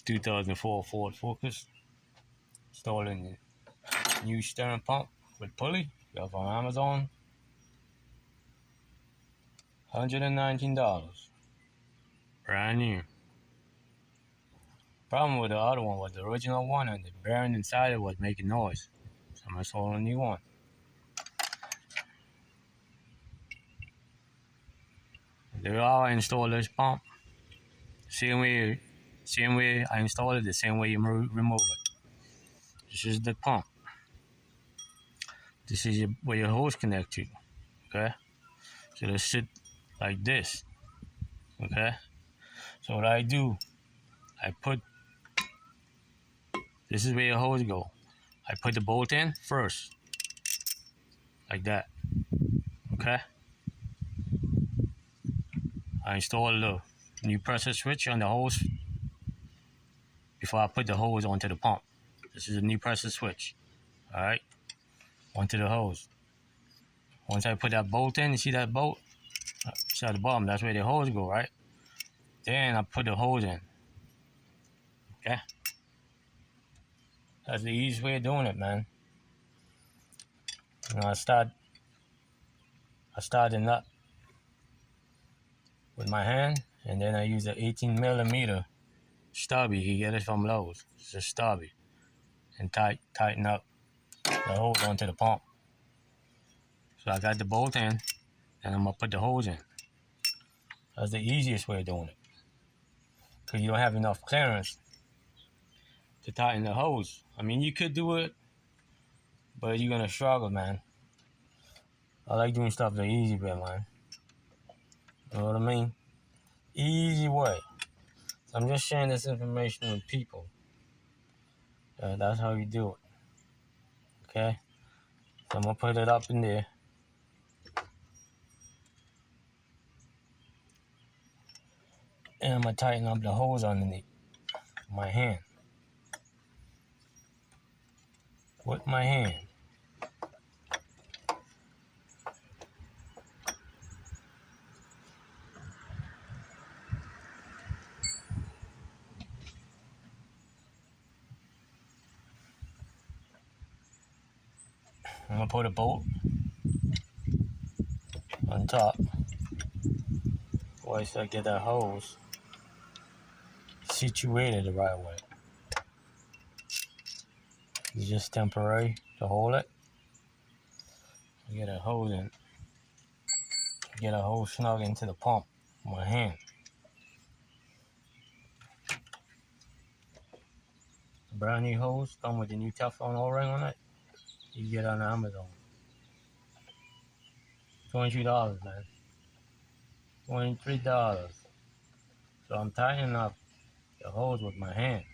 2004 Ford Focus. Installing the new steering pump with pulley. Got on Amazon. $119. Brand new. Problem with the other one was the original one and the bearing inside it was making noise. So I'm installing a new one. There I installed this pump. Same way I installed it, the same way you remove it. This is the pump. This is where your hose connect to. Okay? So they sit like this. Okay? So what I do, this is where your hose go. I put the bolt in first. Like that. Okay? I install the new pressure switch on the hose before I put the hose onto the pump. This is a new pressure switch. Alright? Onto the hose. Once I put that bolt in, you see that bolt? See at the bottom, that's where the hose go, right? Then I put the hose in. Okay? That's the easiest way of doing it, man. You know, I start the nut with my hand, and then I use an 18 millimeter stubby. You get it from Lowe's. It's a stubby. And tighten up the hose onto the pump. So I got the bolt in, and I'm gonna put the hose in. That's the easiest way of doing it. Because you don't have enough clearance to tighten the hose. I mean, you could do it, but you're gonna struggle, man. I like doing stuff the easy way, man. You know what I mean? Easy way. So I'm just sharing this information with people. That's how you do it. Okay? So I'm gonna put it up in there. And I'm gonna tighten up the hose underneath my hand. With my hand. I'm gonna put a bolt on top. Once I get that hose situated the right way. It's just temporary to hold it. Get a hose in. Get a hose snug into the pump with my hand. The brand new hose come with the new Teflon O-ring on it. You get on Amazon. $23, man. $23. So I'm tightening up the hose with my hand.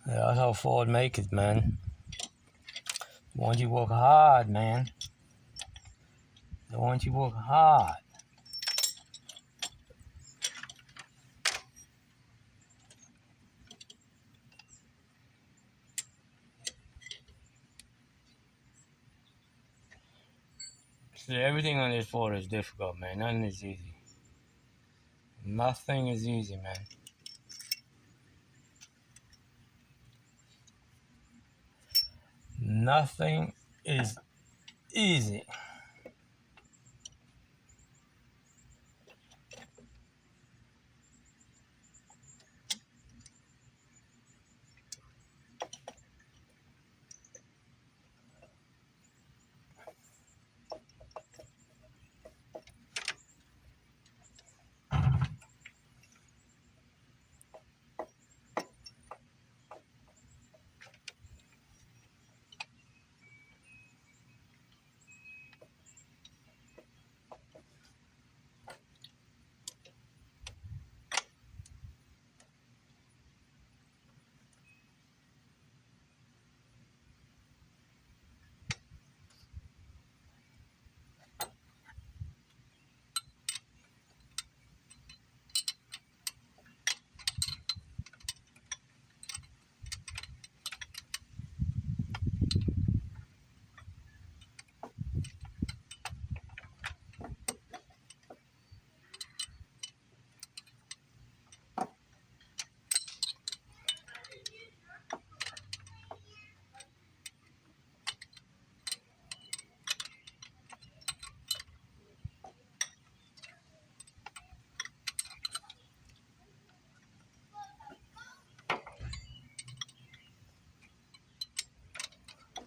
Yeah, that's how Ford make it, man. They want you to work hard, man. They want you to work hard. So everything on this Ford is difficult, man. Nothing is easy. Nothing is easy, man. Nothing is easy.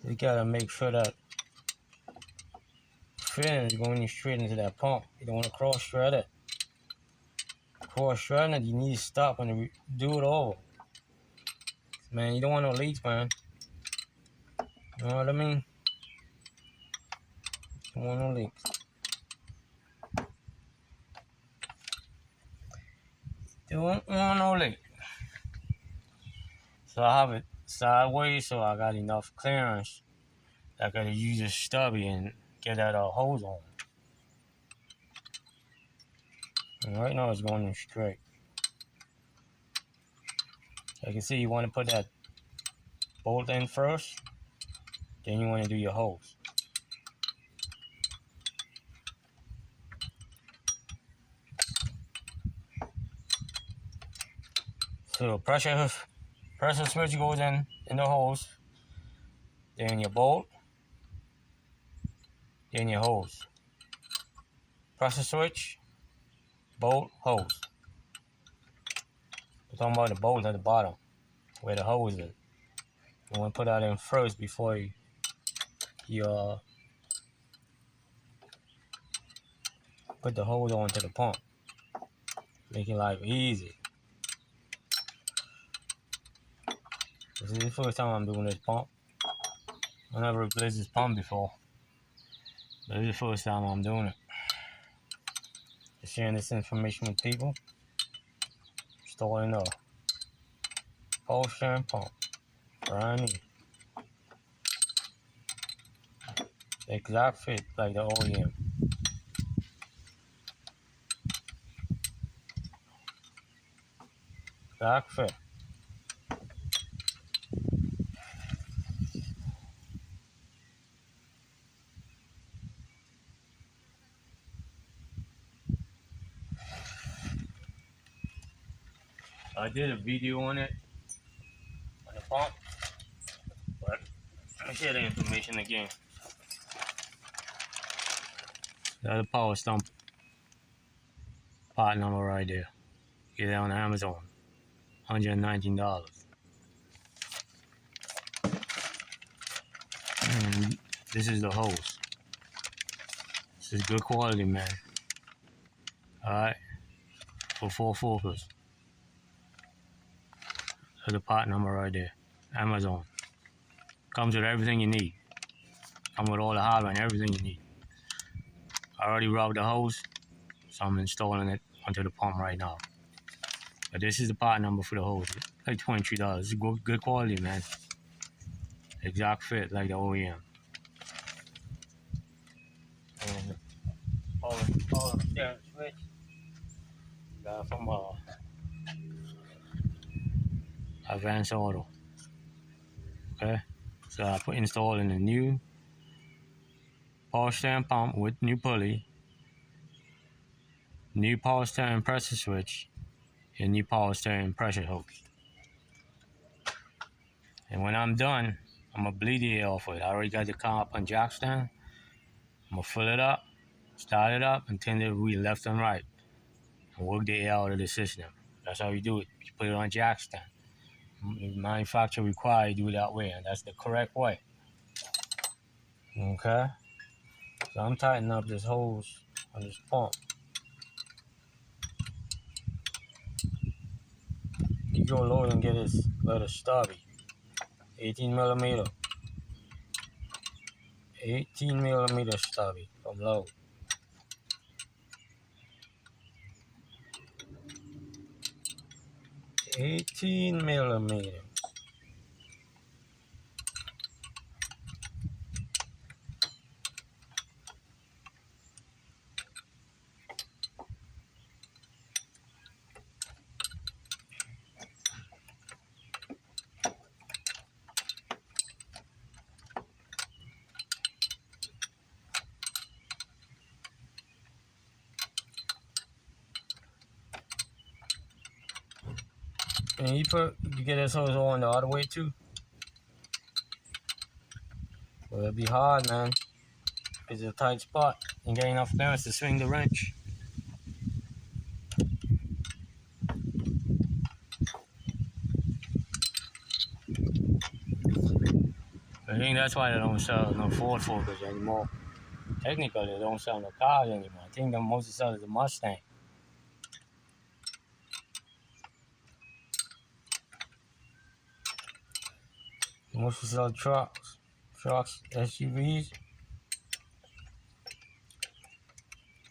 You gotta make sure that fin is going straight into that pump. You don't want to cross shred it. Cross shredding it, you need to stop and do it over. Man, you don't want no leaks, man. You know what I mean? You don't want no leaks. Don't want no leak. So I have it sideways so I got enough clearance. I gotta use a stubby and get that hose on. And right now it's going in straight. So you can see you want to put that bolt in first, then you want to do your hose. So the pressure switch goes in the hose, then your bolt, then your hose. Pressure switch, bolt, hose. We're talking about the bolt at the bottom, where the hose is. You want to put that in first before you put the hose onto the pump. Making life easy. This is the first time I'm doing this pump. I never replaced this pump before, but this is the first time I'm doing it. Just sharing this information with people. Installing a power steering pump. Brand new. The exact fit like the OEM. Exact fit. I did a video on it, on the pump, but I'll share the information again. That's a power stump part number right there. Get it on Amazon. $119. And this is the hose. This is good quality, man. Alright, for 4 focus. That's the part number right there. Amazon. Comes with everything you need. Comes with all the hardware and everything you need. I already rubbed the hose, so I'm installing it onto the pump right now. But this is the part number for the hose. Like $23. It's good quality, man. Exact fit like the OEM. And all the steering switch. Got from Advance Auto. Okay, so I put installing a new power steering pump with new pulley, new power steering pressure switch, and new power steering pressure hose. And when I'm done, I'm gonna bleed the air off it. I already got the car up on jack stand. I'm gonna fill it up, start it up, and turn the wheel left and right, and work the air out of the system. That's how you do it. You put it on jack stand. The manufacturer requires you do it that way, and that's the correct way. Okay? So I'm tightening up this hose on this pump. You go low and get this little stubby. 18 millimeter. 18 millimeter stubby from low. 18 millimeter. And you get this hose on the other way too. Well, it'll be hard, man. It's a tight spot. You get enough clearance to swing the wrench. I think that's why they don't sell no Ford Focus anymore. Technically, they don't sell no cars anymore. I think the most they sell is the Mustang. Most they sell trucks, SUVs.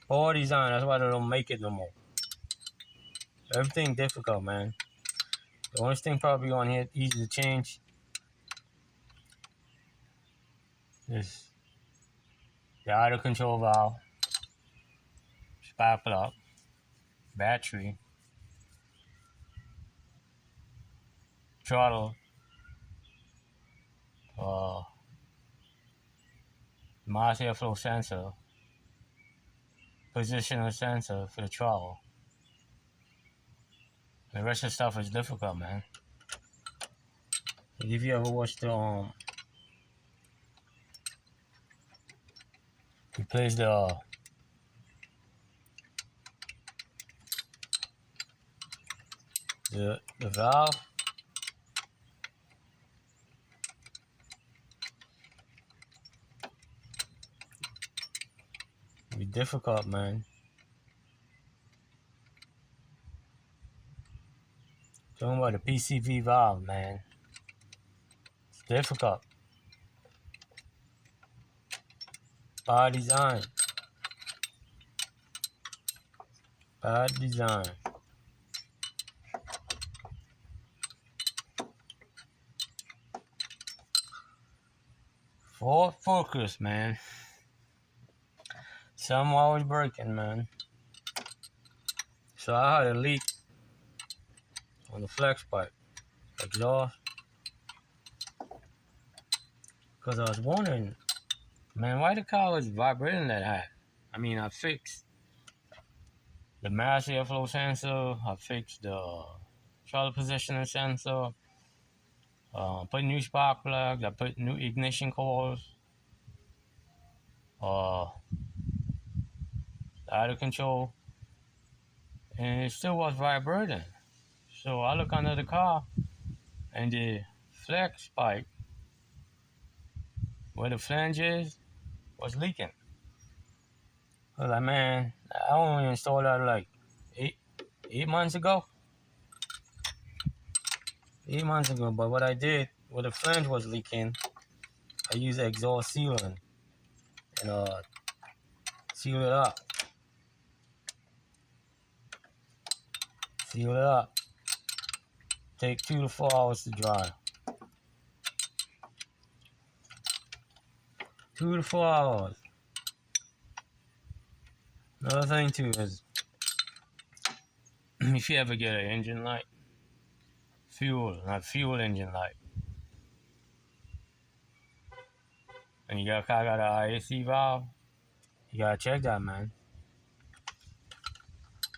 Poor design, that's why they don't make it no more. Everything difficult, man. The only thing probably on here easy to change is the idle control valve, spark plug, battery, throttle, mass airflow sensor, positional sensor for the throttle. The rest of the stuff is difficult, man. If you ever watched the replace the valve, it'd be difficult, man. Talking about the PCV valve, man. It's difficult. Bad design. Bad design. Ford Focus, man. Some always breaking, man. So I had a leak on the flex pipe exhaust. Because I was wondering, man, why the car was vibrating that high? I mean, I fixed the mass airflow sensor, I fixed the throttle positioning sensor, put new spark plugs, I put new ignition coils, idle control, and it still was vibrating. So I look under the car, and the flex pipe, where the flange is, was leaking. I was like, man, I only installed that like 8 months ago. 8 months ago, but what I did, where the flange was leaking, I used exhaust sealant and seal it up. Seal it up. Take 2 to 4 hours to dry. 2 to 4 hours. Another thing too is, if you ever get an engine light, not fuel engine light, and you got a car got an IAC valve, you gotta check that, man.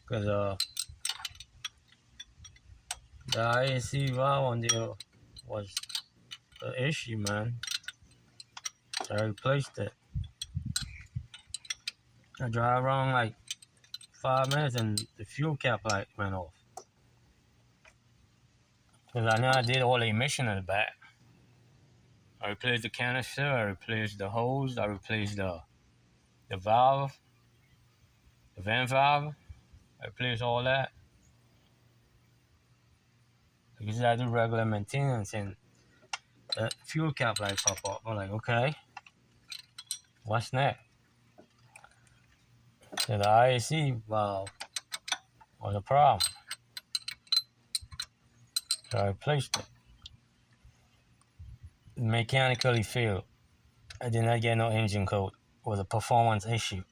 Cause the IAC valve on there was the issue, man. So I replaced it. I drive around like 5 minutes and the fuel cap light went off. Cause I know I did all the emission in the back. I replaced the canister, I replaced the hose, I replaced the valve, the vent valve, I replaced all that. Because I do regular maintenance and the fuel cap light pop up. I'm like, okay, what's next? So the IAC valve was a problem. So I replaced it. Mechanically failed. I did not get no engine code. It was a performance issue.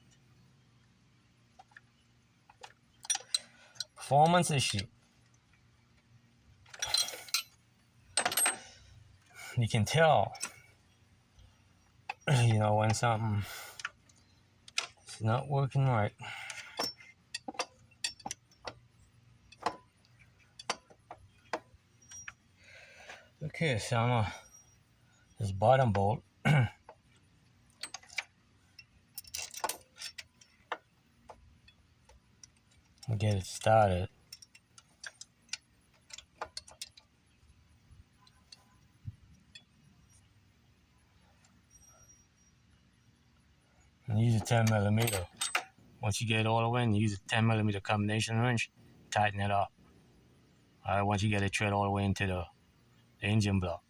Performance issue. You can tell, when something is not working right. Okay, so I'm gonna this bottom bolt. Get it started. and use a 10 millimeter. Once you get it all the way in, use a 10 millimeter combination wrench, tighten it up. All right, once you get it thread all the way into the engine block.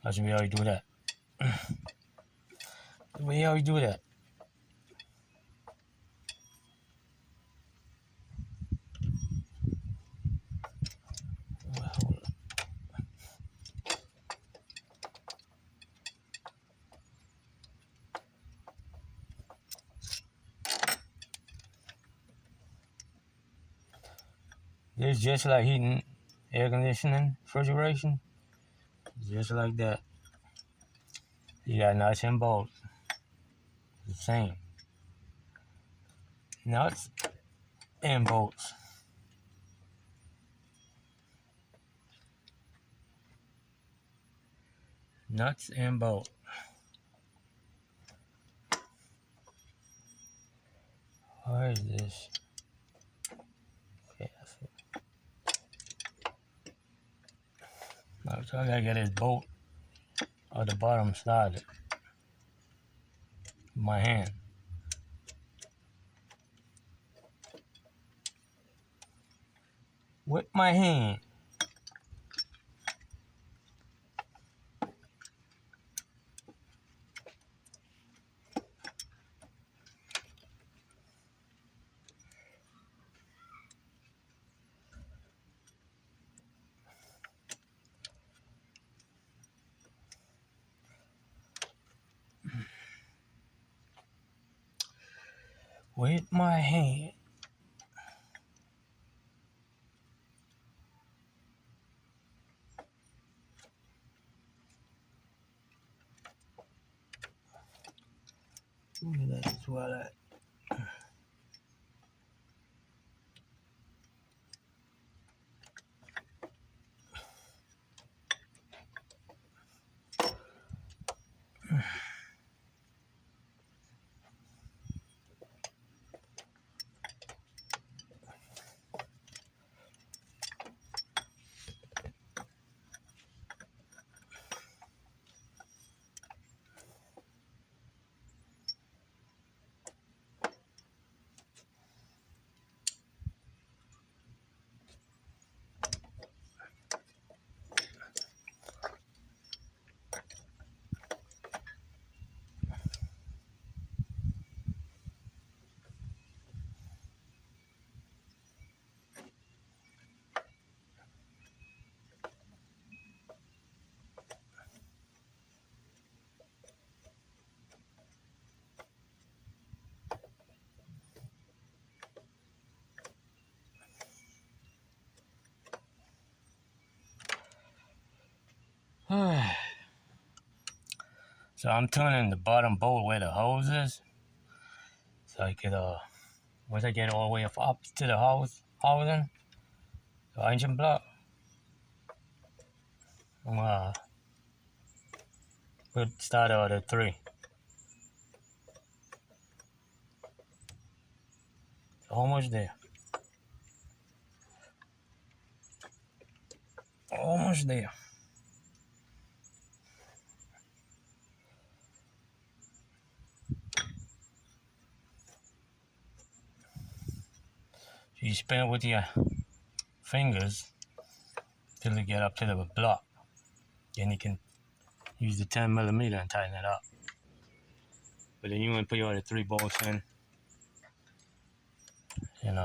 That's how you do that. How you do that. It's just like heating, air conditioning, refrigeration. Just like that. You got nuts and bolts. The same. Nuts and bolts. Nuts and bolts. Where is this? Okay, that's it. So I gotta get this bolt on the bottom side of my hand. With my hand. With my hand. Look at that toilet. So I'm turning the bottom bolt where the hose is. So I could, once I get it all the way up to the housing, the engine block, we'll start out at 3. Almost there. Almost there. You spin it with your fingers till you get up to the block. Then you can use the 10 millimeter and tighten it up. But then you want to put your other 3 bolts in and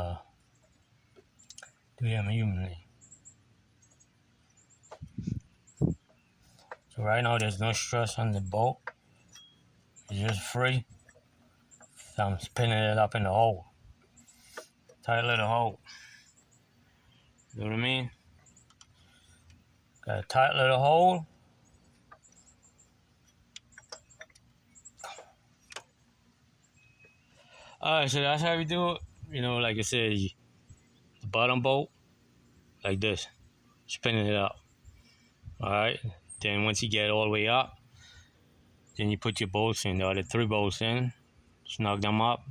do them evenly. So right now there's no stress on the bolt. It's just free. So I'm spinning it up in the hole. Tight little hole. You know what I mean? Got a tight little hole. Alright, so that's how we do it. You know, like I said, the bottom bolt, like this. Spinning it up. Alright, then once you get it all the way up, then you put your bolts in, the other 3 bolts in, snug them up,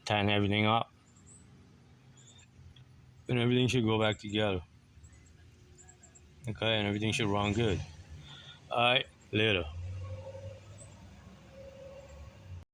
tighten everything up, and everything should go back together. Okay, and everything should run good. Alright, later.